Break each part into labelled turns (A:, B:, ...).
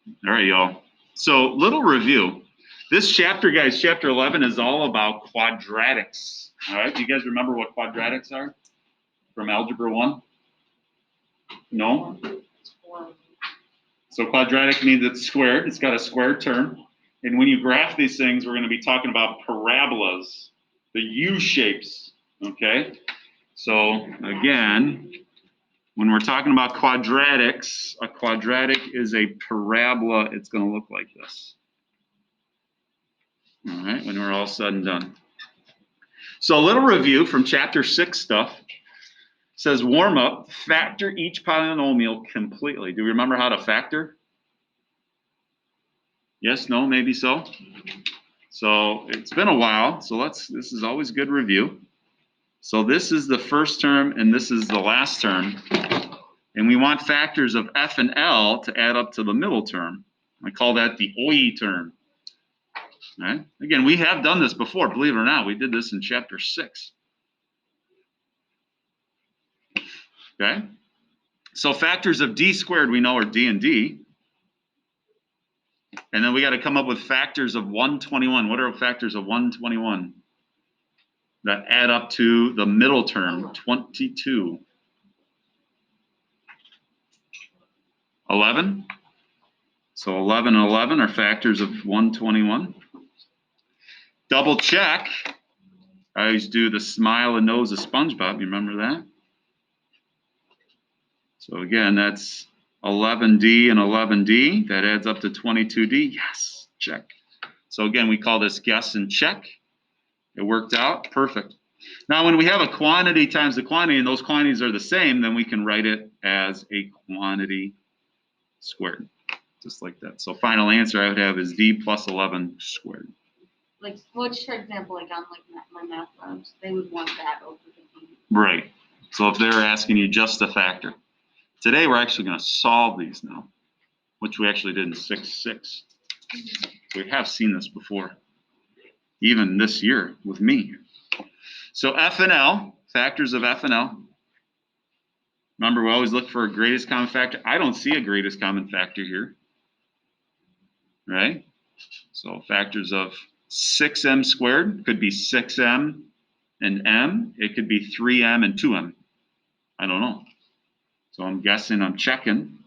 A: All right, y'all. So, little review. This chapter, guys, chapter 11 is all about quadratics. All right, you guys remember what quadratics are from Algebra 1? No? So, quadratic means it's squared, it's got a squared term. And when you graph these things, we're going to be talking about parabolas, the U shapes. Okay? So, again, when we're talking about quadratics, a quadratic is a parabola. It's going to look like this. All right, when we're all said and done. So a little review from chapter 6 stuff. It says warm up, factor each polynomial completely. Do you remember how to factor? Yes, no, maybe so. So it's been a while. So this is always good review. So this is the first term and this is the last term. And we want factors of f and L to add up to the middle term. I call that the OI term. All right. Again, we have done this before, believe it or not. We did this in chapter 6. Okay. So factors of d squared we know are d and d. And then we got to come up with factors of 121. What are factors of 121? That add up to the middle term, 22. 11. So 11 and 11 are factors of 121. Double check. I always do the smile and nose of SpongeBob. You remember that? So again, that's 11D and 11D. That adds up to 22D. Yes, check. So again, we call this guess and check. It worked out. Perfect. Now, when we have a quantity times the quantity, and those quantities are the same, then we can write it as a quantity squared. Just like that. So final answer I would have is D plus 11 squared.
B: Like, which, for example, like on like my math labs, they would want that over the D.
A: Right. So if they're asking you just a factor. Today we're actually going to solve these now, which we actually did in 6-6. So we have seen this before, even this year with me. So F and L, factors of F and L. Remember, we always look for a greatest common factor. I don't see a greatest common factor here, right? So factors of 6m squared could be 6m and m. It could be 3m and 2m. I don't know. So I'm guessing, I'm checking.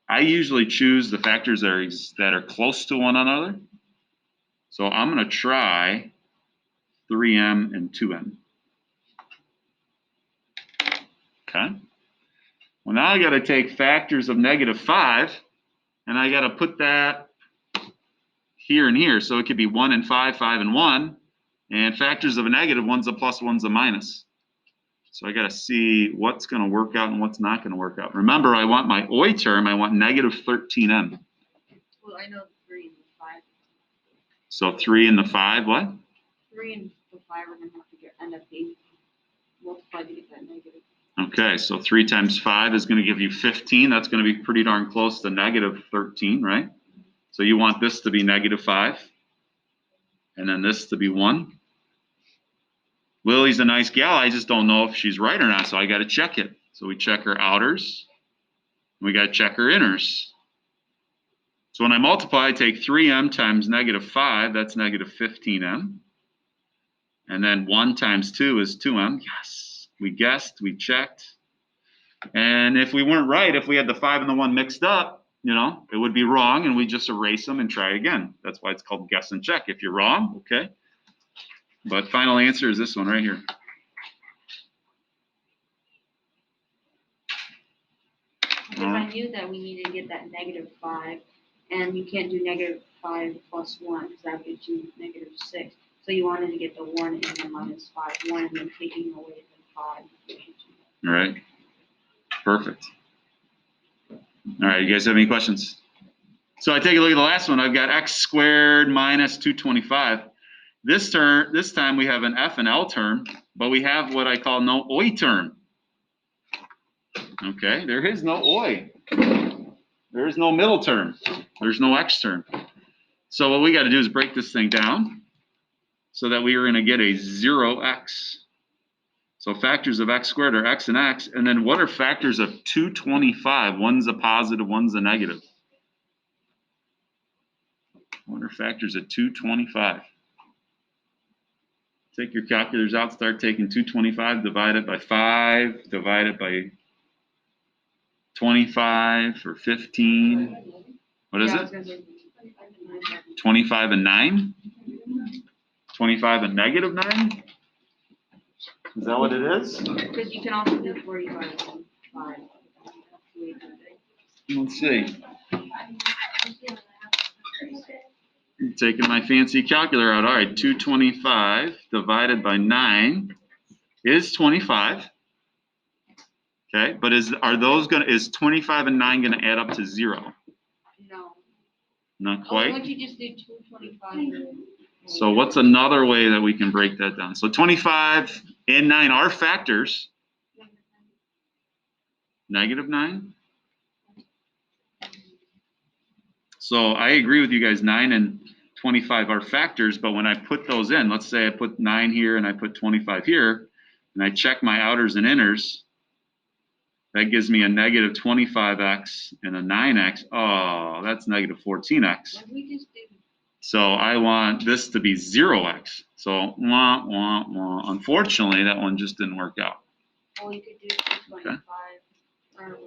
A: I usually choose the factors that are close to one another. So I'm going to try 3m and 2m. Okay. Well, now I got to take factors of -5, and I got to put that here and here. So it could be 1 and 5, 5 and 1. And factors of a negative, one's a plus, one's a minus. So I got to see what's going to work out and what's not going to work out. Remember, I want my OI term, I want -13m.
B: Well, I know the 3 and the 5.
A: So 3 and the 5, what?
B: 3 and the 5 are going to have to end up being multiplied to get that negative.
A: Okay, so 3 times 5 is going to give you 15. That's going to be pretty darn close to -13, right? So you want this to be -5, and then this to be 1. Lily's a nice gal. I just don't know if she's right or not, so I got to check it. So we check her outers. We got to check her inners. So when I multiply, I take 3m times -5. That's -15m. And then 1 times 2 is 2m. Yes, we guessed, we checked. And if we weren't right, if we had the 5 and the 1 mixed up, it would be wrong, and we just erase them and try again. That's why it's called guess and check. If you're wrong, okay. But final answer is this one right here.
B: Because I knew that we needed to get that -5, and you can't do -5 plus 1, because that gives you -6. So you wanted to get the 1 and then -5, 1 and then taking away the 5.
A: All right. Perfect. All right, you guys have any questions? So I take a look at the last one. I've got x squared minus 225. This time we have an F and L term, but we have what I call no OI term. Okay, there is no OI. There is no middle term. There's no x term. So what we got to do is break this thing down so that we are going to get a 0x. So factors of x squared are x and x. And then what are factors of 225? One's a positive, one's a negative. What are factors at 225? Take your calculators out, start taking 225, divide it by 5, divide it by 25 or 15. What is it? 25 and 9? 25 and negative 9? Is that what it is?
B: Because you can also do 45 and 5.
A: Let's see. I'm taking my fancy calculator out. All right, 225 divided by 9 is 25. Okay, but is 25 and 9 gonna add up to 0?
B: No.
A: Not quite.
B: Why don't you just do 225?
A: So what's another way that we can break that down? So 25 and 9 are factors. Negative 9. So I agree with you guys, 9 and 25 are factors, but when I put those in, let's say I put 9 here and I put 25 here, and I check my outers and inners, that gives me a negative 25x and a 9x. Oh, that's negative 14x. So I want this to be 0x. So, wah, wah, wah. Unfortunately, that one just didn't work out.
B: Well, you could do 225. Okay.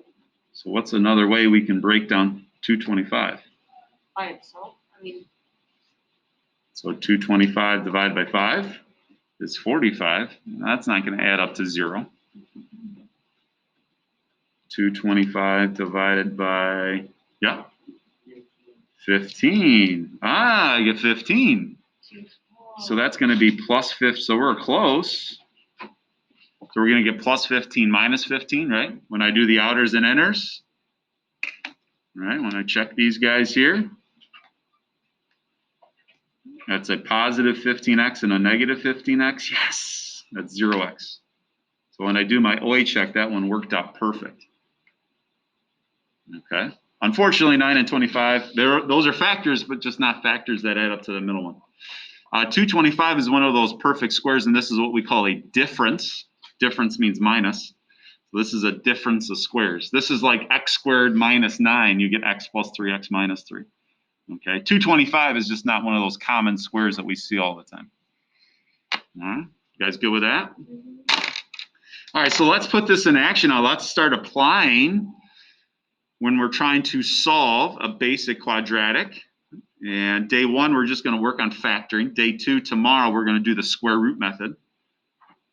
A: So what's another way we can break down 225?
B: By itself? I mean.
A: So 225 divided by 5 is 45. That's not going to add up to 0. 225 divided by, 15. Ah, I get 15. So that's going to be plus 15. So we're close. So we're going to get plus 15 minus 15, right? When I do the outers and inners. All right, when I check these guys here. That's a positive 15x and a negative 15x. Yes, that's 0x. So when I do my OA check, that one worked out perfect. Okay. Unfortunately, 9 and 25, those are factors, but just not factors that add up to the middle one. 225 is one of those perfect squares, and this is what we call a difference. Difference means minus. So this is a difference of squares. This is like x squared minus 9. You get x plus 3x minus 3. Okay. 225 is just not one of those common squares that we see all the time. All right. You guys good with that? All right. So let's put this in action now. Let's start applying when we're trying to solve a basic quadratic. And day 1, we're just going to work on factoring. Day 2, tomorrow, we're going to do the square root method.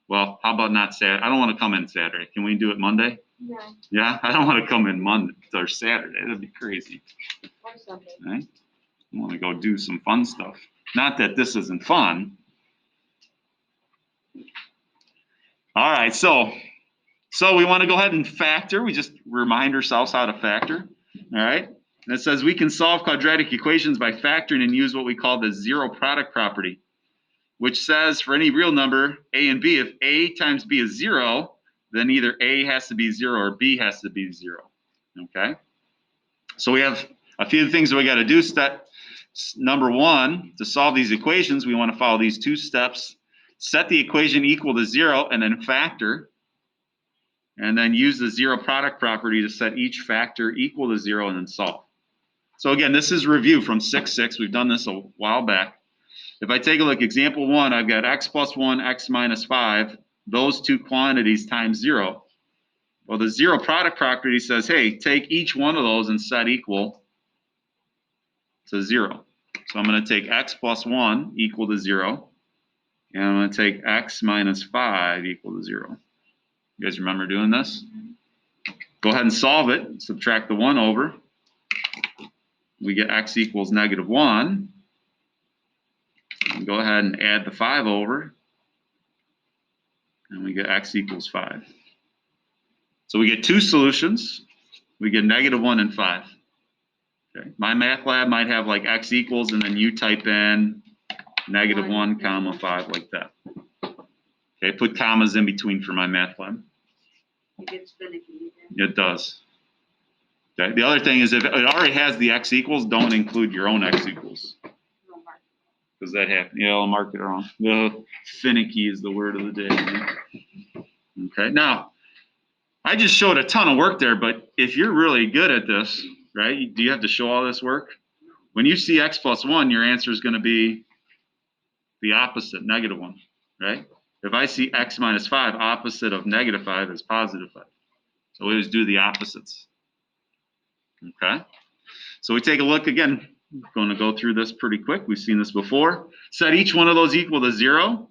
A: Well, how about not Saturday? I don't want to come in Saturday. Can we do it Monday?
B: No.
A: Yeah, I don't want to come in Monday or Saturday. That'd be crazy.
B: Or Sunday.
A: Right? I want to go do some fun stuff. Not that this isn't fun. All right, so we want to go ahead and factor. We just remind ourselves how to factor. All right. And it says we can solve quadratic equations by factoring and use what we call the zero product property, which says for any real number, a and b, if a times b is 0, then either a has to be 0 or b has to be 0. Okay. So we have a few things that we got to do. Step number 1, to solve these equations, we want to follow these 2 steps. Set the equation equal to 0 and then factor. And then use the zero product property to set each factor equal to 0 and then solve. So again, this is review from 6.6. We've done this a while back. If I take a look, example 1, I've got x plus 1, x minus 5, those 2 quantities times 0. Well, the zero product property says, hey, take each one of those and set equal to 0. So I'm going to take x plus 1 equal to 0, and I'm going to take x minus 5 equal to 0. You guys remember doing this? Go ahead and solve it. Subtract the 1 over. We get x equals negative 1. And go ahead and add the 5 over. And we get x equals 5. So we get 2 solutions. We get negative 1 and 5. Okay. My math lab might have like x equals, and then you type in negative 1 comma 5 like that. Okay, put commas in between for my math lab.
B: It gets finicky.
A: It does. Okay. The other thing is if it already has the x equals, don't include your own x equals. Because that happens. Yeah, I'll mark it wrong. Finicky is the word of the day. Right? Okay. Now, I just showed a ton of work there, but if you're really good at this, right? Do you have to show all this work? When you see x plus 1, your answer is going to be the opposite, -1, right? If I see x minus 5, opposite of -5 is +5. So we always do the opposites. Okay? So we take a look again. I'm going to go through this pretty quick. We've seen this before. Set each one of those equal to 0.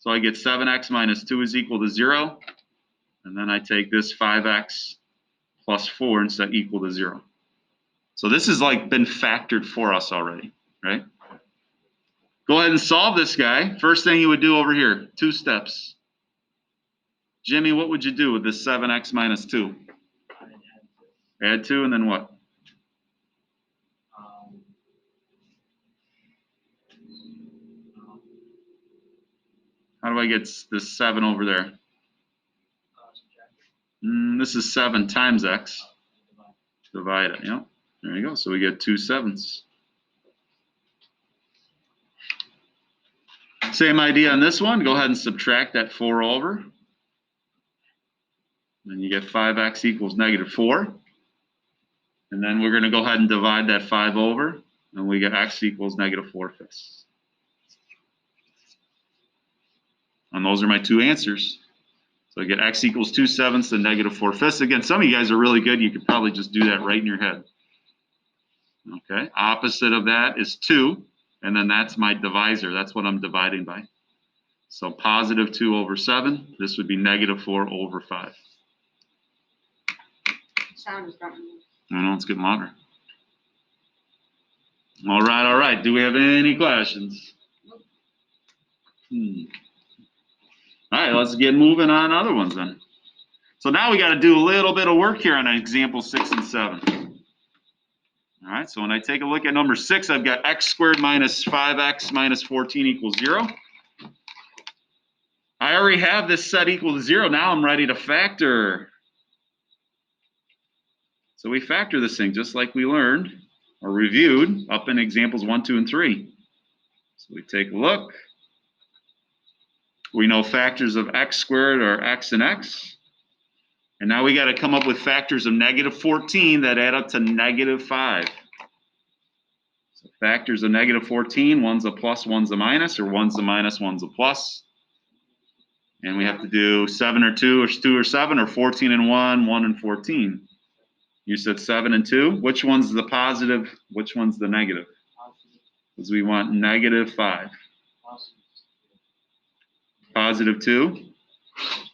A: So I get 7x minus 2 is equal to 0. And then I take this 5x plus 4 and set equal to 0. So this has like been factored for us already, right? Go ahead and solve this guy. First thing you would do over here, 2 steps. Jimmy, what would you do with this 7x minus 2? Add 2 and then what? How do I get this 7 over there? This is 7 times x. Divide it, yep. There you go. So we get 2 7s. Same idea on this one. Go ahead and subtract that 4 over. Then you get 5x equals -4. And then we're going to go ahead and divide that 5 over. And we get x equals -4/5. And those are my 2 answers. So I get x equals 2 7ths and -4/5. Again, some of you guys are really good. You could probably just do that right in your head. Okay, opposite of that is 2. And then that's my divisor. That's what I'm dividing by. So +2 over 7. This would be -4 over 5.
B: Sound is starting.
A: I know, it's getting louder. All right, all right. Do we have any questions? All right, let's get moving on other ones then. So now we got to do a little bit of work here on example 6 and 7. All right, so when I take a look at number 6, I've got x squared minus 5x minus 14 equals 0. I already have this set equal to 0. Now I'm ready to factor. So we factor this thing just like we learned or reviewed up in examples 1, 2, and 3. So we take a look. We know factors of x squared are x and x. And now we got to come up with factors of -14 that add up to -5. So factors of -14, one's a plus, one's a minus, or one's a minus, one's a plus. And we have to do 7 or 2, or 2 or 7, or 14 and 1, 1 and 14. You said 7 and 2. Which one's the positive? Which one's the negative? Because we want -5. +2,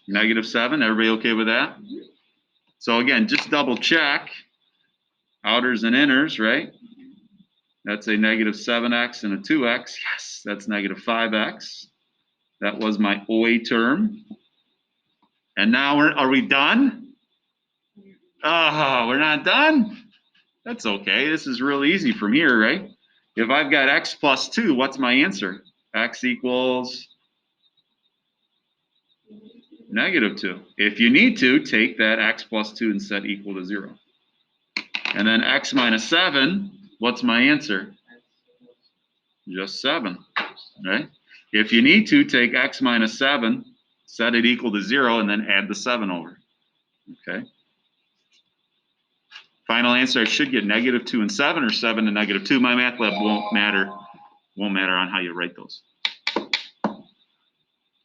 A: -7. Everybody okay with that? So again, just double check. Outers and inners, right? That's a -7x and a 2x. Yes, that's -5x. That was my OA term. And now are we done? Oh, we're not done? That's okay. This is real easy from here, right? If I've got x plus 2, what's my answer? X equals -2. If you need to, take that x plus 2 and set equal to 0. And then x minus 7, what's my answer? Just 7, right? If you need to, take x minus 7, set it equal to 0, and then add the 7 over. Okay. Final answer, I should get -2 and 7, or 7 and -2. My math lab won't matter on how you write those.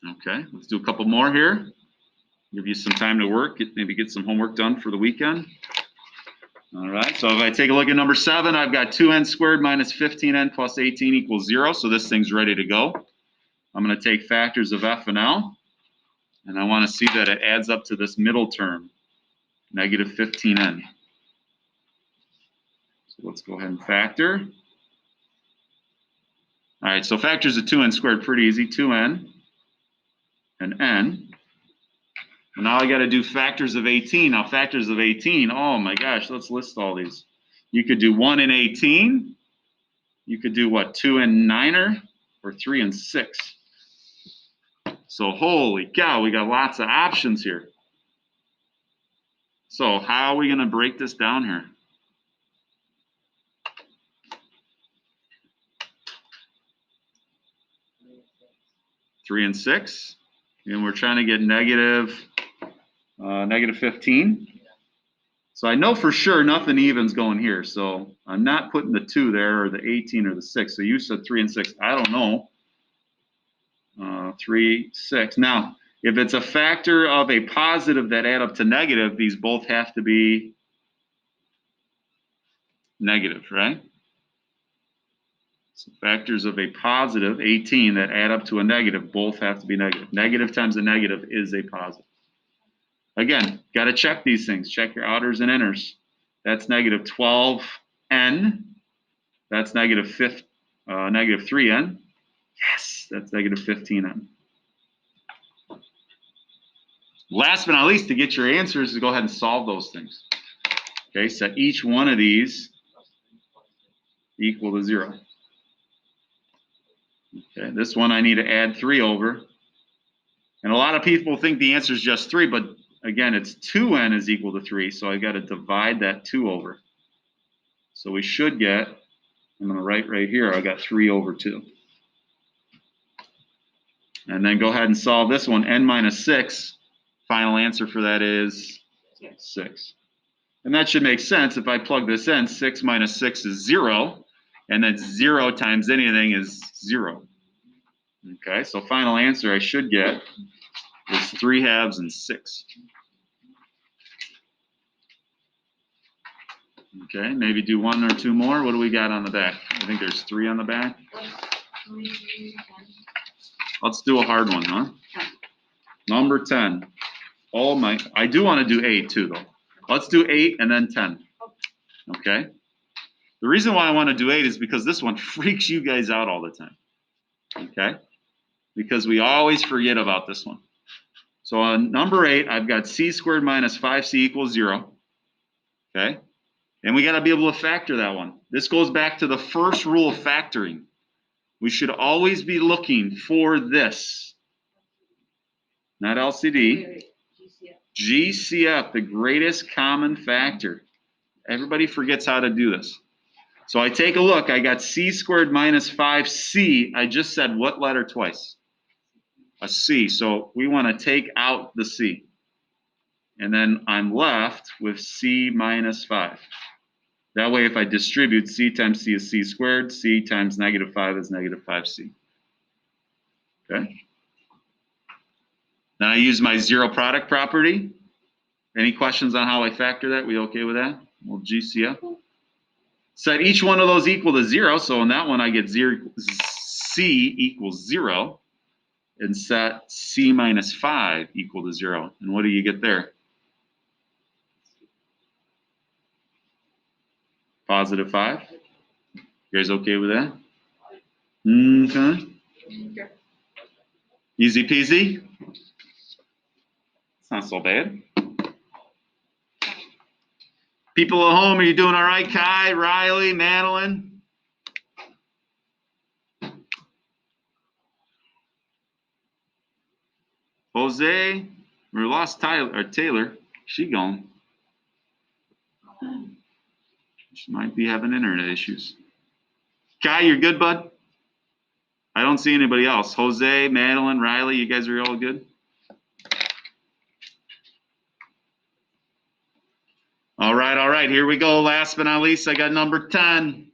A: Okay, let's do a couple more here. Give you some time to work, maybe get some homework done for the weekend. All right, so if I take a look at number 7, I've got 2n squared minus 15n plus 18 equals 0. So this thing's ready to go. I'm going to take factors of f and l, and I want to see that it adds up to this middle term, -15n. So let's go ahead and factor. All right, so factors of 2n squared, pretty easy, 2n and n. And now I got to do factors of 18. Now factors of 18, oh my gosh, let's list all these. You could do 1 and 18. You could do what, 2 and 9er, or 3 and 6. So holy cow, we got lots of options here. So how are we going to break this down here? Three and 6, and we're trying to get -15. So I know for sure nothing even's going here. So I'm not putting the 2 there or the 18 or the 6. So you said 3 and 6. I don't know. 3, 6. Now, if it's a factor of a positive that add up to negative, these both have to be negative, right? So factors of a positive, 18, that add up to a negative, both have to be negative. Negative times a negative is a positive. Again, got to check these things. Check your outers and inners. That's negative 12n. That's negative 3n. Yes, that's negative 15n. Last but not least, to get your answers, is go ahead and solve those things. Okay, set each one of these equal to 0. Okay, this one I need to add 3 over. And a lot of people think the answer is just 3, but again, it's 2n is equal to 3, so I've got to divide that 2 over. So we should get, I'm going to write right here, I got 3 over 2. And then go ahead and solve this one, n minus 6. Final answer for that is 6. And that should make sense. If I plug this in, 6 minus 6 is 0, and then 0 times anything is 0. Okay, so final answer I should get is 3 halves and 6. Okay, maybe do 1 or 2 more. What do we got on the back? I think there's 3 on the back. Let's do a hard one, huh? Number 10. Oh my, I do want to do 8 too, though. Let's do 8 and then 10. Okay? The reason why I want to do 8 is because this one freaks you guys out all the time. Okay? Because we always forget about this one. So on number 8, I've got c squared minus 5c equals 0. Okay? And we got to be able to factor that one. This goes back to the first rule of factoring. We should always be looking for this. Not LCD. GCF, the greatest common factor. Everybody forgets how to do this. So I take a look. I got c squared minus 5c. I just said what letter twice? A c. So we want to take out the c. And then I'm left with c minus 5. That way, if I distribute, c times c is c squared. C times negative 5 is negative 5c. Okay? Now I use my zero product property. Any questions on how I factor that? We okay with that? Well, GCF. Set each one of those equal to 0. So in that one, I get 0, c equals 0. And set c minus 5 equal to 0. And what do you get there? Positive 5. You guys okay with that? Okay. Easy peasy. It's not so bad. People at home, are you doing all right? Kai, Riley, Madeline? Jose? We lost Tyler, or Taylor. She gone. She might be having internet issues. Kai, you're good, bud? I don't see anybody else. Jose, Madeline, Riley, you guys are all good? All right, here we go. Last but not least, I got number 10.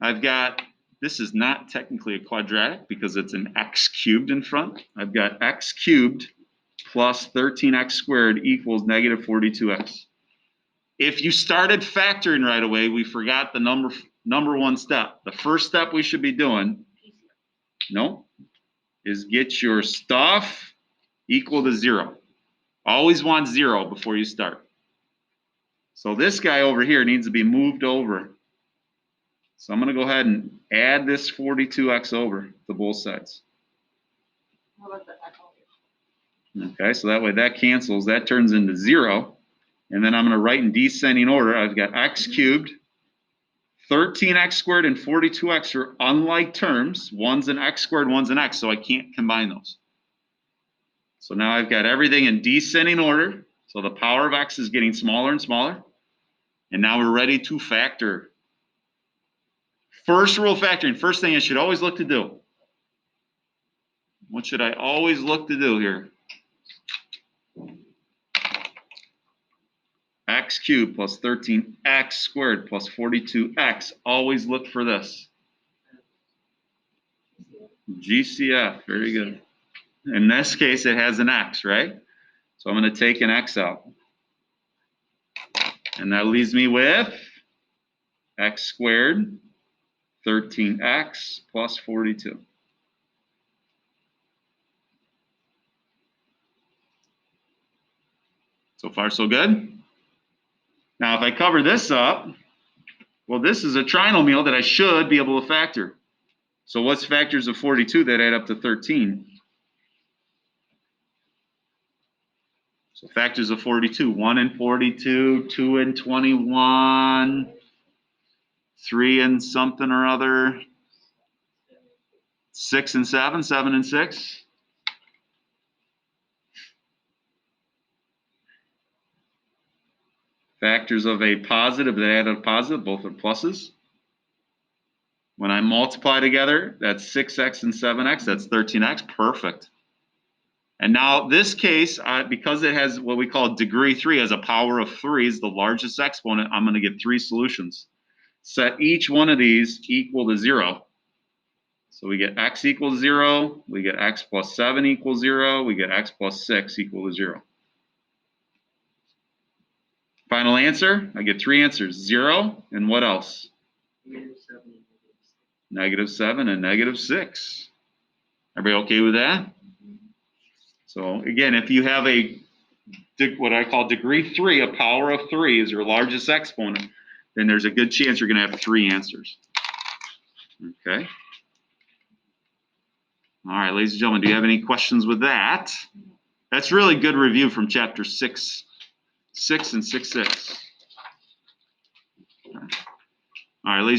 A: I've got, this is not technically a quadratic because it's an x cubed in front. I've got x cubed plus 13x squared equals negative 42x. If you started factoring right away, we forgot the number one step. The first step we should be doing, is get your stuff equal to 0. Always want 0 before you start. So this guy over here needs to be moved over. So I'm going to go ahead and add this 42x over to both sides. Okay, so that way that cancels. That turns into 0. And then I'm going to write in descending order. I've got x cubed, 13x squared, and 42x are unlike terms. One's an x squared, one's an x, so I can't combine those. So now I've got everything in descending order. So the power of x is getting smaller and smaller. And now we're ready to factor. First rule of factoring, first thing I should always look to do. What should I always look to do here? X cubed plus 13x squared plus 42x. Always look for this. GCF, very good. In this case, it has an x, right? So I'm going to take an x out. And that leaves me with x squared, 13x plus 42. So far, so good. Now, if I cover this up, well, this is a trinomial that I should be able to factor. So what's factors of 42 that add up to 13? So factors of 42, 1 and 42, 2 and 21, 3 and something or other, 6 and 7, 7 and 6. Factors of a positive that add up positive, both are pluses. When I multiply together, that's 6x and 7x, that's 13x, perfect. And now this case, because it has what we call degree 3, as a power of 3 is the largest exponent, I'm going to get 3 solutions. Set each one of these equal to 0. So we get x equals 0, we get x plus 7 equals 0, we get x plus 6 equal to 0. Final answer, I get 3 answers, 0, and what else? -7 and -6. Everybody okay with that? So again, if you have what I call degree 3, a power of 3 is your largest exponent, then there's a good chance you're going to have 3 answers. Okay. All right, ladies and gentlemen, do you have any questions with that? That's really good review from chapter 6 and 6.6. All right, ladies